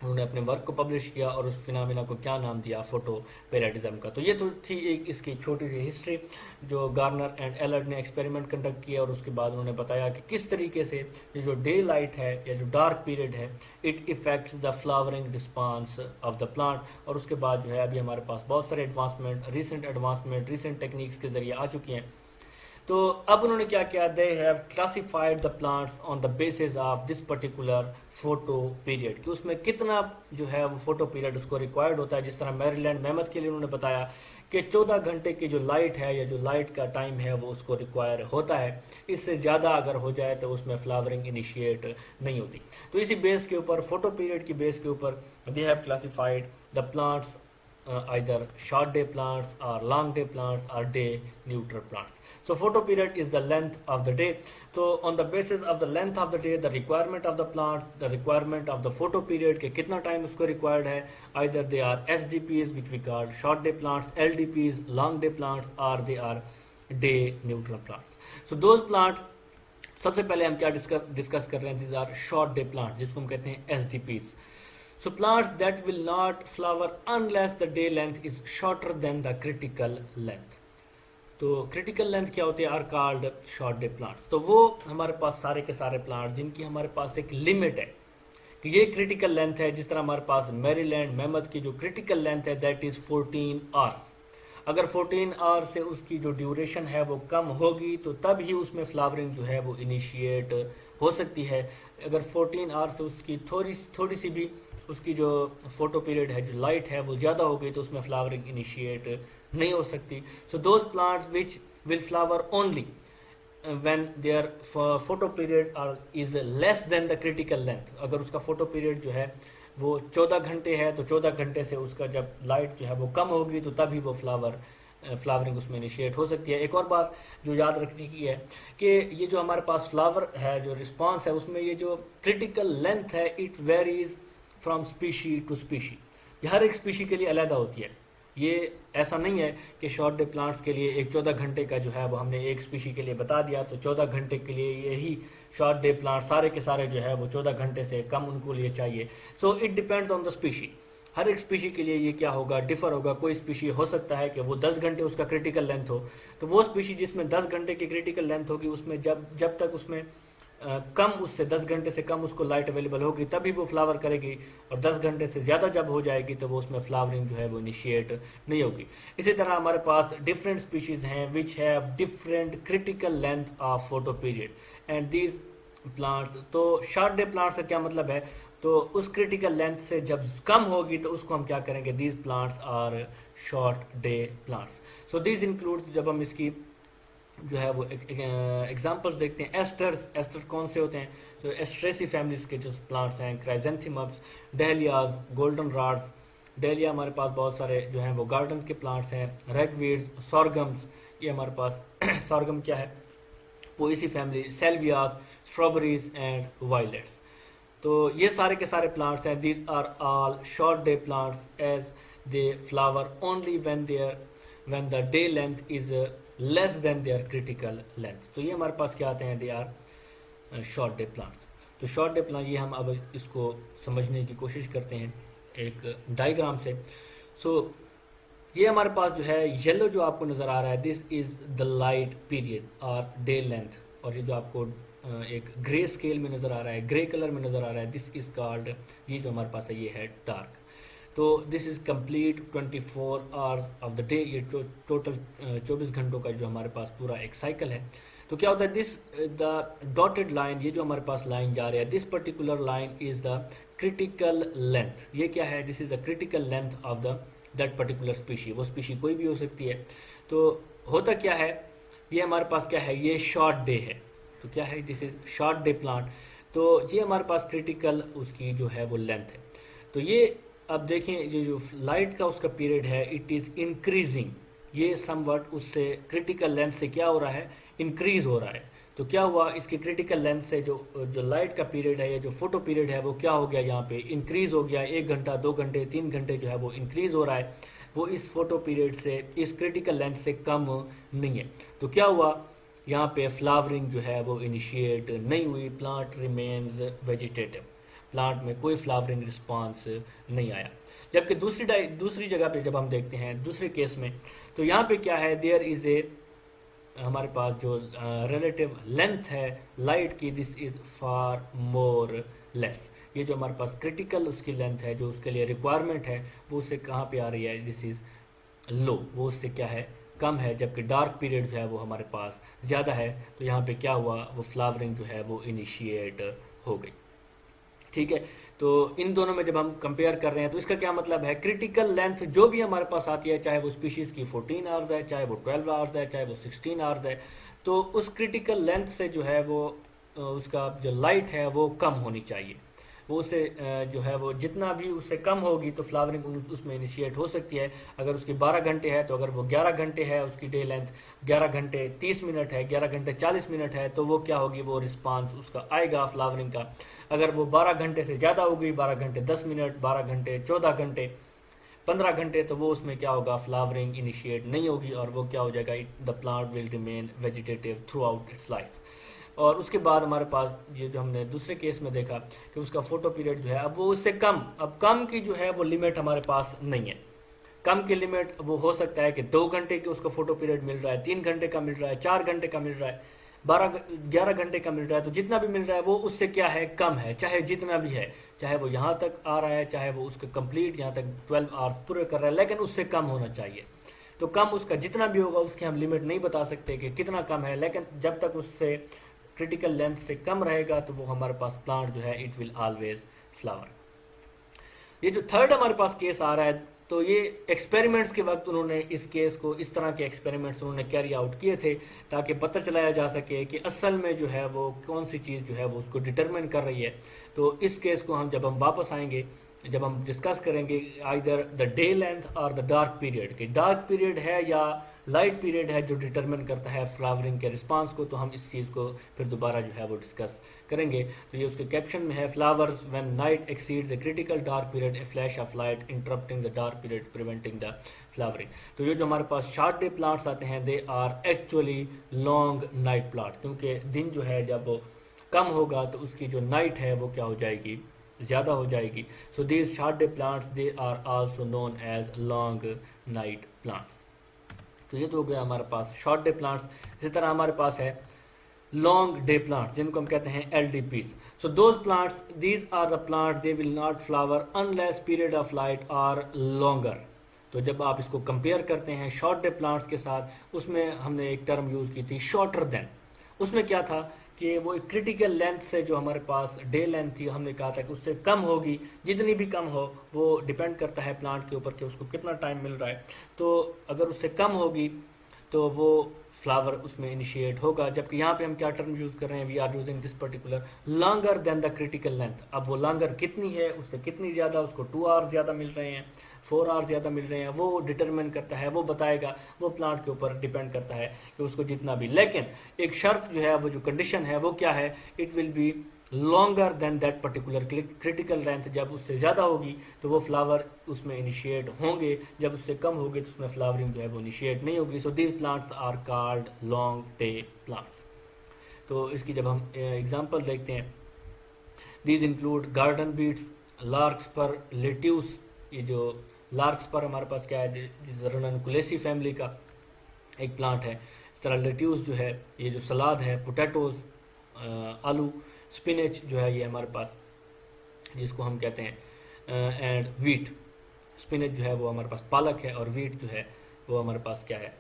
उन्होंने अपने वर्क को पब्लिश किया और उस फिनोमेना को क्या नाम दिया, फोटो पेरियडिज्म का। तो ये तो थी एक इसकी छोटी सी हिस्ट्री जो गार्नर एंड एलर्ट ने एक्सपेरिमेंट कंडक्ट किया, और उसके बाद उन्होंने बताया कि किस तरीके से ये जो डे लाइट है या जो डार्क पीरियड है it effects the flowering response of the plant. और उसके बाद जो है अभी हमारे पास बहुत सारे एडवांसमेंट रीसेंट टेक्निक्स के जरिए आ चुकी हैं। तो अब उन्होंने क्या किया, they have classified the plants on the basis of this particular photo period, कि उसमें कितना जो है वो फोटो पीरियड उसको रिक्वायर्ड होता है। जिस तरह मैरीलैंड मैमथ के लिए उन्होंने बताया कि 14 घंटे की जो लाइट है या जो लाइट का टाइम है वो उसको रिक्वायर होता है, इससे ज़्यादा अगर हो जाए तो उसमें फ्लावरिंग इनिशिएट नहीं होती। तो इसी बेस के ऊपर, फोटो पीरियड की बेस के ऊपर they have classified the plants either short day plants or long day plants or day neutral plants. So photo period is the length of the day. So on the basis of the length of the day, the requirement of the plant, the requirement of the photo period के कितना time उसको required है, either they are SDPs which we call short day plants, LDPs long day plants, or they are day neutral plants. So those plants, सबसे पहले हम क्या डिस्कस कर रहे हैं, these are short day plants जिसको हम कहते हैं SDPs. So plants that will not flower unless the day length is shorter than the critical length. तो क्रिटिकल लेंथ क्या होते हैं, are called short day plants. तो वो हमारे पास सारे के सारे प्लांट जिनकी हमारे पास एक लिमिट है कि ये क्रिटिकल लेंथ है. जिस तरह हमारे पास मैरीलैंड मेमथ की जो क्रिटिकल लेंथ है दैट इज 14 आवर्स. अगर 14 आवर्स से उसकी जो ड्यूरेशन है वो कम होगी तो तब ही उसमें फ्लावरिंग जो है वो इनिशिएट हो सकती है. अगर 14 आवर्स से उसकी थोड़ी सी भी उसकी जो फोटो पीरियड है, जो लाइट है वो ज़्यादा हो गई तो उसमें फ्लावरिंग इनिशिएट नहीं हो सकती. So those plants which will flower only when their photoperiod is less than the critical length. अगर उसका फोटो पीरियड जो है वो 14 घंटे है तो 14 घंटे से उसका जब लाइट जो है वो कम होगी तो तभी वो फ्लावरिंग उसमें इनिशिएट हो सकती है. एक और बात जो याद रखने की है कि ये जो हमारे पास फ्लावर है, जो रिस्पॉन्स है, उसमें ये जो क्रिटिकल लेंथ है it varies from species to species. ये हर एक स्पीशी के लिए अलग होती है. ये ऐसा नहीं है कि शॉर्ट डे प्लांट्स के लिए एक 14 घंटे का जो है वो हमने एक स्पीशी के लिए बता दिया तो 14 घंटे के लिए यही शॉर्ट डे प्लांट सारे के सारे जो है वो 14 घंटे से कम उनको लिए चाहिए. So it depends on the species. हर एक स्पीशी के लिए ये क्या होगा, डिफर होगा. कोई स्पीशी हो सकता है कि वो 10 घंटे उसका क्रिटिकल लेंथ हो, तो वो स्पीशी जिसमें 10 घंटे की क्रिटिकल लेंथ होगी उसमें जब तक उसमें कम उससे 10 घंटे से कम उसको लाइट अवेलेबल होगी तभी वो फ्लावर करेगी, और 10 घंटे से ज़्यादा जब हो जाएगी तो वो उसमें फ्लावरिंग जो है वो इनिशिएट नहीं होगी. इसी तरह हमारे पास डिफरेंट स्पीशीज़ हैं which have different critical length of photo period and these plants. तो शॉर्ट डे प्लांट्स का क्या मतलब है, तो उस क्रिटिकल लेंथ से जब कम होगी तो उसको हम क्या करेंगे, these plants are short day plants. So these include, जब हम इसकी जो है वो एग्जांपल्स देखते हैं, एस्टर कौन से होते हैं, तो एस्ट्रेसी फैमिलीज के जो प्लांट्स हैं, क्राइजेंथेमम्स, डहलियाज, गोल्डन रॉड्स. डहलिया हमारे पास बहुत सारे जो हैं वो गार्डन के प्लांट्स हैं. रेगवीड्स, सॉर्गम्स, ये हमारे पास सॉर्गम क्या है, Poaceae family, salvias, strawberries and violets. तो ये सारे के सारे प्लांट्स हैं. These are all short day plants as they flower only when the day length is less than their critical length. तो ये हमारे पास क्या आते हैं, they are short day plants. तो शॉर्ट डे प्लांट ये हम अब इसको समझने की कोशिश करते हैं एक डायग्राम से. सो ये हमारे पास जो है येलो जो आपको नज़र आ रहा है, this is the light period और डे लेंथ. और ये जो आपको एक ग्रे स्केल में नज़र आ रहा है, ग्रे कलर में नज़र आ रहा है, दिस इज़ कॉल्ड, ये जो हमारे पास है ये है डार्क. तो this is complete 24 hours of the day. ये टोटल 24 घंटों का जो हमारे पास पूरा एक साइकिल है. तो क्या होता है, दिस द डॉटेड लाइन, ये जो हमारे पास लाइन जा रही है, this particular line is the critical length. ये क्या है, this is the critical length of the that particular species. वो स्पीशी कोई भी हो सकती है. तो होता क्या है, ये हमारे पास क्या है, ये शॉर्ट डे है. तो क्या है, this is short day plant. तो ये हमारे पास क्रिटिकल उसकी जो है वो लेंथ है. तो ये अब देखें, ये जो लाइट का उसका पीरियड है इट इज़ इंक्रीजिंग. ये समवट उससे क्रिटिकल लेंथ से क्या हो रहा है, इंक्रीज हो रहा है. तो क्या हुआ, इसकी क्रिटिकल लेंथ से जो लाइट का पीरियड है या जो फोटो पीरियड है वो क्या हो गया, यहाँ पे इंक्रीज हो गया. 1 घंटा, 2 घंटे, 3 घंटे जो है वो इंक्रीज हो रहा है. वो इस फोटो पीरियड से, इस क्रिटिकल लेंथ से कम नहीं है. तो क्या हुआ, यहाँ पे फ्लावरिंग जो है वो इनिशिएट नहीं हुई. Plant remains vegetative. प्लांट में कोई फ्लावरिंग रिस्पॉन्स नहीं आया. जबकि दूसरी जगह पे जब हम देखते हैं दूसरे केस में, तो यहाँ पे क्या है, देयर इज़ ए, हमारे पास जो रिलेटिव लेंथ है लाइट की, this is far more less. ये जो हमारे पास क्रिटिकल उसकी लेंथ है, जो उसके लिए रिक्वायरमेंट है, वो उससे कहाँ पे आ रही है, दिस इज़ लो, वो उससे क्या है, कम है. जबकि डार्क पीरियड जो है वो हमारे पास ज़्यादा है. तो यहाँ पे क्या हुआ, वो फ्लावरिंग जो है वो इनिशिएट हो गई. ठीक है. तो इन दोनों में जब हम कंपेयर कर रहे हैं तो इसका क्या मतलब है, क्रिटिकल लेंथ जो भी हमारे पास आती है, चाहे वो स्पीशीज़ की 14 आवर्स है, चाहे वो 12 आवर्स है, चाहे वो 16 आवर्स है, तो उस क्रिटिकल लेंथ से जो है वो उसका जो लाइट है वो कम होनी चाहिए. वो उससे जो है वो जितना भी उससे कम होगी तो फ्लावरिंग उसमें इनिशिएट हो सकती है। अगर उसकी 12 घंटे है तो अगर वो 11 घंटे है, उसकी डे लेंथ 11 घंटे 30 मिनट है, 11 घंटे 40 मिनट है, तो वो क्या होगी, वो रिस्पांस उसका आएगा फ्लावरिंग का। अगर वो 12 घंटे से ज़्यादा होगी, 12 घंटे 10 मिनट, 12 घंटे 14 घंटे, 15 घंटे, तो वो उसमें क्या होगा, फ्लावरिंग इनिशिएट नहीं होगी और वो क्या हो जाएगा, the plant will remain vegetative through out it's life. और उसके बाद हमारे पास ये जो हमने दूसरे केस में देखा कि उसका फोटो पीरियड जो है अब वो उससे कम, अब कम की जो है वो लिमिट हमारे पास नहीं है। कम की लिमिट वो हो सकता है कि 2 घंटे की उसको फोटो पीरियड मिल रहा है, 3 घंटे का मिल रहा है, 4 घंटे का मिल रहा है, 11 घंटे का मिल रहा है। तो जितना भी मिल रहा है वो उससे क्या है, कम है, चाहे जितना भी है, चाहे वो यहाँ तक आ रहा है, चाहे वो उसके कंप्लीट यहाँ तक 12 आवर्स पूरे कर रहा है, लेकिन उससे कम होना चाहिए। तो कम उसका जितना भी होगा उसकी हम लिमिट नहीं बता सकते कि कितना कम है, लेकिन जब तक उससे क्रिटिकल लेंथ से कम रहेगा तो वो हमारे पास प्लांट जो है इट विल ऑलवेज फ्लावर। ये जो थर्ड हमारे पास केस आ रहा है, तो ये एक्सपेरिमेंट्स के वक्त उन्होंने इस केस को, इस तरह के एक्सपेरिमेंट्स उन्होंने कैरी आउट किए थे ताकि पता चलाया जा सके कि असल में जो है वो कौन सी चीज़ जो है वो उसको डिटरमिन कर रही है। तो इस केस को हम जब हम वापस आएंगे, जब हम डिस्कस करेंगे आइदर द डे लेंथ और द डार्क पीरियड, कि डार्क पीरियड है या लाइट पीरियड है जो डिटरमिन करता है फ्लावरिंग के रिस्पांस को, तो हम इस चीज़ को फिर दोबारा जो है वो डिस्कस करेंगे। तो ये उसके कैप्शन में है, flowers when night exceeds a critical dark period, A flash of light interrupting the dark period preventing the flowering. तो ये जो हमारे पास शॉर्ट डे प्लांट्स आते हैं, they are actually long night plant, क्योंकि दिन जो है जब वो कम होगा तो उसकी जो नाइट है वो क्या हो जाएगी, ज़्यादा हो जाएगी। So these short day plants they are also known as long night plants. तो ये तो हो गया हमारे पास शॉर्ट डे प्लांट्स। इसी तरह हमारे पास है लॉन्ग डे प्लांट्स, जिनको हम कहते हैं LDPs. So those plants, these are the plant they will not flower unless period of light are longer. तो जब आप इसको कंपेयर करते हैं शॉर्ट डे प्लांट्स के साथ, उसमें हमने एक टर्म यूज़ की थी शॉर्टर देन। उसमें क्या था कि वो एक क्रिटिकल लेंथ से जो हमारे पास डे लेंथ थी, हमने कहा था कि उससे कम होगी, जितनी भी कम हो वो डिपेंड करता है प्लांट के ऊपर कि उसको कितना टाइम मिल रहा है। तो अगर उससे कम होगी तो वो फ्लावर उसमें इनिशिएट होगा। जबकि यहाँ पे हम क्या टर्म यूज़ कर रहे हैं, we are using this particular longer than the critical length. अब वो लॉन्गर कितनी है, उससे कितनी ज़्यादा, उसको 2 आवर्स ज़्यादा मिल रहे हैं, 4 आवर्स ज़्यादा मिल रहे हैं, वो डिटरमिन करता है, वो बताएगा, वो प्लांट के ऊपर डिपेंड करता है कि उसको जितना भी। लेकिन एक शर्त जो है, वो जो कंडीशन है वो क्या है, it will be longer than that particular critical length. जब उससे ज़्यादा होगी तो वो फ्लावर उसमें इनिशिएट होंगे, जब उससे कम होगी तो उसमें फ्लावरिंग जो है वो इनिशिएट नहीं होगी। So these plants are called long day plants. तो इसकी जब हम एग्जांपल देखते हैं, these include garden beets, larkspur, lettuce. ये जो लार्कस्पर हमारे पास क्या है, रननकुलेसी फैमिली का एक प्लांट है। इस तरह लेट्यूस जो है, ये जो सलाद है, पोटैटोज, आलू, स्पिनच जो है ये हमारे पास, जिसको हम कहते हैं एंड वीट। स्पिनच जो है वो हमारे पास पालक है, और वीट जो है वो हमारे पास क्या है,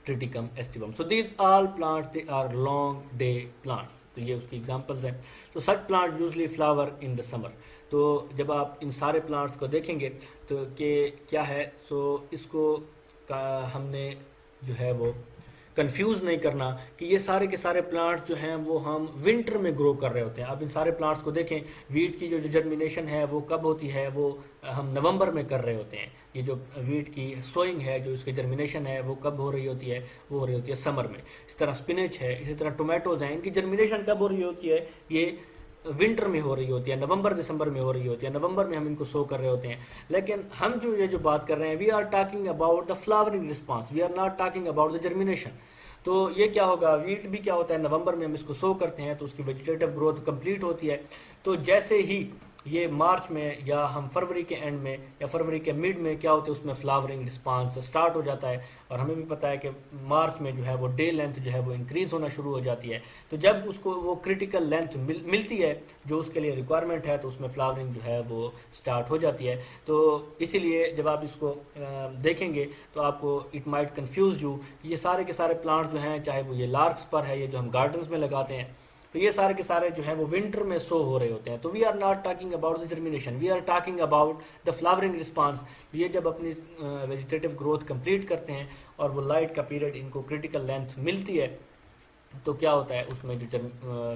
Triticum aestivum. So these all plants they are long day plants. तो ये उसकी एग्जांपल्स हैं। तो such plant usually flower in the summer. तो जब आप इन सारे प्लांट्स को देखेंगे तो कि क्या है, सो इसको हमने जो है वो कंफ्यूज नहीं करना कि ये सारे के सारे प्लांट्स जो हैं वो हम विंटर में ग्रो कर रहे होते हैं। अब इन सारे प्लांट्स को देखें, वीट की जो जर्मिनेशन है वो कब होती है, वो हम नवंबर में कर रहे होते हैं। ये जो वीट की सोइंग है, जो इसकी जर्मिनेशन है वो कब हो रही होती है, वो हो रही होती है समर में। इस तरह स्पिनच है, इसी तरह टोमेटोज हैं, इनकी जर्मिनेशन कब हो रही होती है, ये विंटर में हो रही होती है, नवंबर दिसंबर में हो रही होती है। नवंबर में हम इनको सो कर रहे होते हैं। लेकिन हम जो ये जो बात कर रहे हैं, we are talking about the flowering response, we are not talking about the germination. तो ये क्या होगा, वीट भी क्या होता है, नवंबर में हम इसको सो करते हैं तो उसकी वेजिटेटिव ग्रोथ कंप्लीट होती है। तो जैसे ही ये मार्च में या हम फरवरी के एंड में या फरवरी के मिड में क्या होता है, उसमें फ्लावरिंग रिस्पांस स्टार्ट हो जाता है। और हमें भी पता है कि मार्च में जो है वो डे लेंथ जो है वो इंक्रीज होना शुरू हो जाती है। तो जब उसको वो क्रिटिकल लेंथ मिलती है जो उसके लिए रिक्वायरमेंट है, तो उसमें फ्लावरिंग जो है वो स्टार्ट हो जाती है। तो इसीलिए जब आप इसको देखेंगे तो आपको इट माइट कन्फ्यूज यू, ये सारे के सारे प्लांट्स जो हैं, चाहे वो ये लार्कस्पर है, ये जो हम गार्डन्स में लगाते हैं, तो ये सारे के सारे जो है वो विंटर में सो हो रहे होते हैं। तो we are not talking about the germination, we are talking about the flowering response. ये जब अपनी वेजिटेटिव ग्रोथ कंप्लीट करते हैं और वो लाइट का पीरियड इनको क्रिटिकल लेंथ मिलती है, तो क्या होता है उसमें जो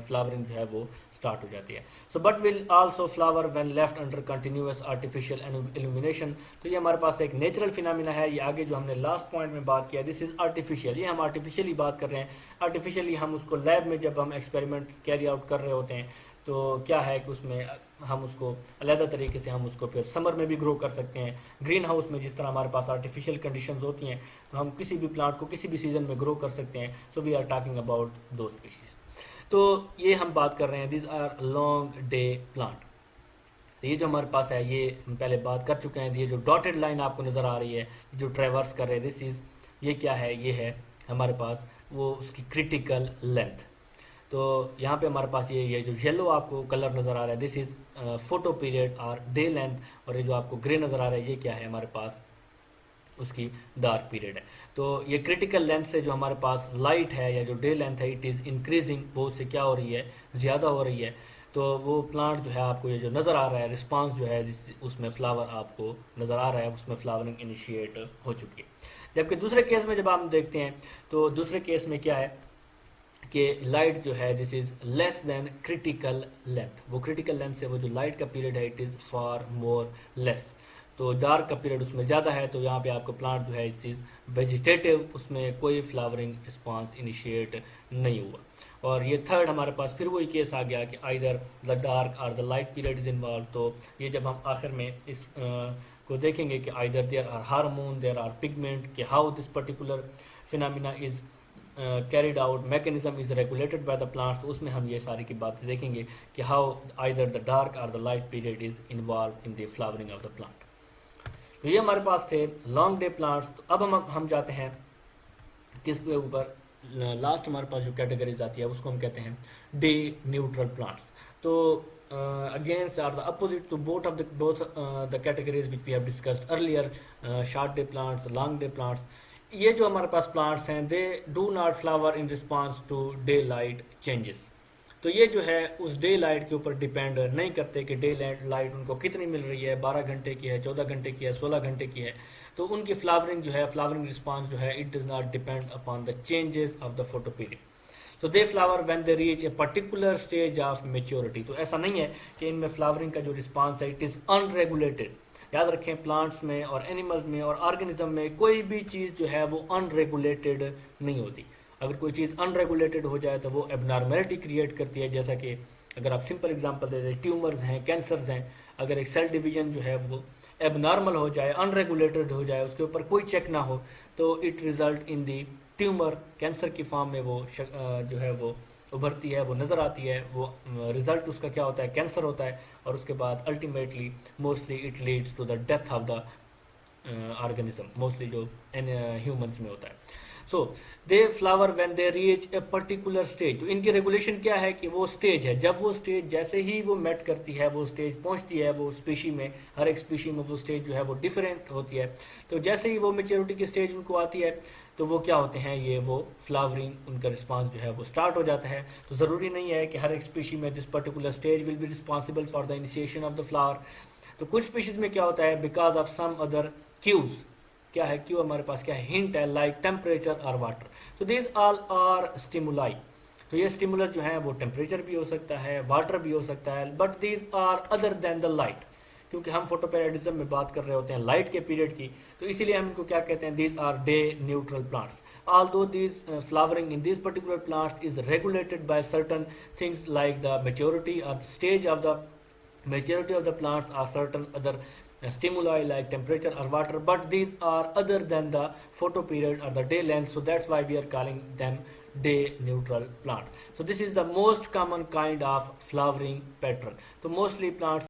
फ्लावरिंग जो है वो स्टार्ट हो जाती है. So but will also flower when left under continuous artificial illumination. तो ये हमारे पास एक नेचुरल फिनोमिना है. ये आगे जो हमने लास्ट पॉइंट में बात किया, दिस इज आर्टिफिशियल. ये हम आर्टिफिशियली बात कर रहे हैं. आर्टिफिशियली हम उसको लैब में जब हम एक्सपेरिमेंट कैरी आउट कर रहे होते हैं तो क्या है कि उसमें हम उसको अलग तरीके से हम उसको फिर समर में भी ग्रो कर सकते हैं. ग्रीन हाउस में जिस तरह हमारे पास आर्टिफिशियल कंडीशंस होती हैं तो हम किसी भी प्लांट को किसी भी सीजन में ग्रो कर सकते हैं. So we are talking about दो स्पीशीज. तो ये हम बात कर रहे हैं, this are long day plant. तो ये जो हमारे पास है ये हम पहले बात कर चुके हैं. ये जो डॉटेड लाइन आपको नज़र आ रही है जो ट्रेवर्स कर रहे हैं, दिस इज ये क्या है, ये है हमारे पास वो उसकी क्रिटिकल लेंथ. तो यहाँ पे हमारे पास ये जो येलो आपको कलर नज़र आ रहा है, दिस इज फोटो पीरियड और डे लेंथ. और ये जो आपको ग्रे नज़र आ रहा है ये क्या है हमारे पास उसकी डार्क पीरियड है. तो ये क्रिटिकल लेंथ से जो हमारे पास लाइट है या जो डे लेंथ है इट इज़ इंक्रीजिंग, वो उससे क्या हो रही है, ज़्यादा हो रही है. तो वो प्लांट जो है आपको ये जो नज़र आ रहा है रिस्पांस जो है उसमें फ्लावर आपको नज़र आ रहा है, उसमें फ्लावरिंग इनिशिएट हो चुकी है. जबकि दूसरे केस में जब हम देखते हैं तो दूसरे केस में क्या है कि लाइट जो है this is less than critical length. वो क्रिटिकल लेंथ से वो जो लाइट का पीरियड है it is far more less. तो डार्क का पीरियड उसमें ज़्यादा है. तो यहाँ पे आपको प्लांट जो है इस चीज़ वेजिटेटिव, उसमें कोई फ्लावरिंग रिस्पांस इनिशिएट नहीं हुआ. और ये थर्ड हमारे पास फिर वही केस आ गया कि आइदर द डार्क और the light period is involve. तो ये जब हम आखिर में इस को देखेंगे कि either there are hormone, there are pigment, कि how this particular phenomena is carried out, mechanism is regulated by the plants. तो उसमें हम ये सारी की बातें देखेंगे कि how either the dark or the light period is involved in the flowering of the plant. तो ये हमारे पास थे लॉन्ग डे प्लांट्स. तो अब हम जाते हैं किस पे ऊपर, लास्ट हमारे पास जो कैटेगरीज आती है उसको हम कहते हैं डे न्यूट्रल प्लांट्स. तो against are the opposite to both the categories which we have discussed earlier, short day plants, long day plants. ये जो हमारे पास प्लांट्स हैं they do not flower in response to daylight changes. तो ये जो है उस डे लाइट के ऊपर डिपेंड नहीं करते कि डे लाइट उनको कितनी मिल रही है, 12 घंटे की है, 14 घंटे की है, 16 घंटे की है. तो उनकी फ्लावरिंग जो है, फ्लावरिंग रिस्पांस जो है it does not depend upon the changes of the photo period. So they flower when they reach a particular stage of maturity. तो ऐसा नहीं है कि इनमें फ्लावरिंग का जो रिस्पांस है इट इज़ अनरेगुलेटेड. याद रखें प्लांट्स में और एनिमल्स में और ऑर्गेनिज्म में कोई भी चीज़ जो है वो अनरेगुलेटेड नहीं होती. अगर कोई चीज़ अनरेगुलेटेड हो जाए तो वो एबनॉर्मेलिटी क्रिएट करती है. जैसा कि अगर आप सिंपल एग्जांपल दे दें, ट्यूमर्स हैं, कैंसर्स हैं, अगर एक सेल डिवीजन जो है वो एबनॉर्मल हो जाए, अनरेगुलेटेड हो जाए, उसके ऊपर कोई चेक ना हो, तो it result in the tumour. Cancer की फॉर्म में वो जो है वो उभरती है, वो नज़र आती है, वो रिजल्ट उसका क्या होता है, कैंसर होता है. और उसके बाद ultimately mostly it leads to the death of the organism, mostly जो ह्यूमंस में होता है. So they flower when they reach a particular stage. तो इनकी रेगुलेशन क्या है कि वो स्टेज है, जब वो स्टेज जैसे ही वो मेट करती है, वो स्टेज पहुंचती है, वो स्पीशी में, हर एक स्पीशी में वो स्टेज जो है वो डिफरेंट होती है. तो जैसे ही वो मेच्योरिटी की स्टेज उनको आती है तो वो क्या होते हैं, ये वो फ्लावरिंग उनका रिस्पांस जो है वो स्टार्ट हो जाता है. तो ज़रूरी नहीं है कि हर एक स्पीशी में this particular stage will be responsible for the initiation of the flower. तो कुछ स्पीशीज में क्या होता है, because of some other cues. क्या है क्यू हमारे पास, क्या है, हिंट है, लाइक टेम्परेचर और वाटर. तो दीज ऑल आर स्टिमुलाई. तो ये स्टिमुलस जो है वो टेम्परेचर भी हो सकता है, वाटर भी हो सकता है, but these are other than the light. क्योंकि हम फोटोपेरियोडिज्म में बात कर रहे होते हैं लाइट के पीरियड की, तो इसीलिए हम इनको क्या कहते हैं, these are day neutral plants. Although these flowering in these particular plants is regulated by certain things like the maturity or the stage of the maturity of the plants or certain other stimuli like temperature or water, but these are other than the photo period or the day length, so that's why we are calling them day neutral plant. So this is the most common kind of flowering pattern. So mostly plants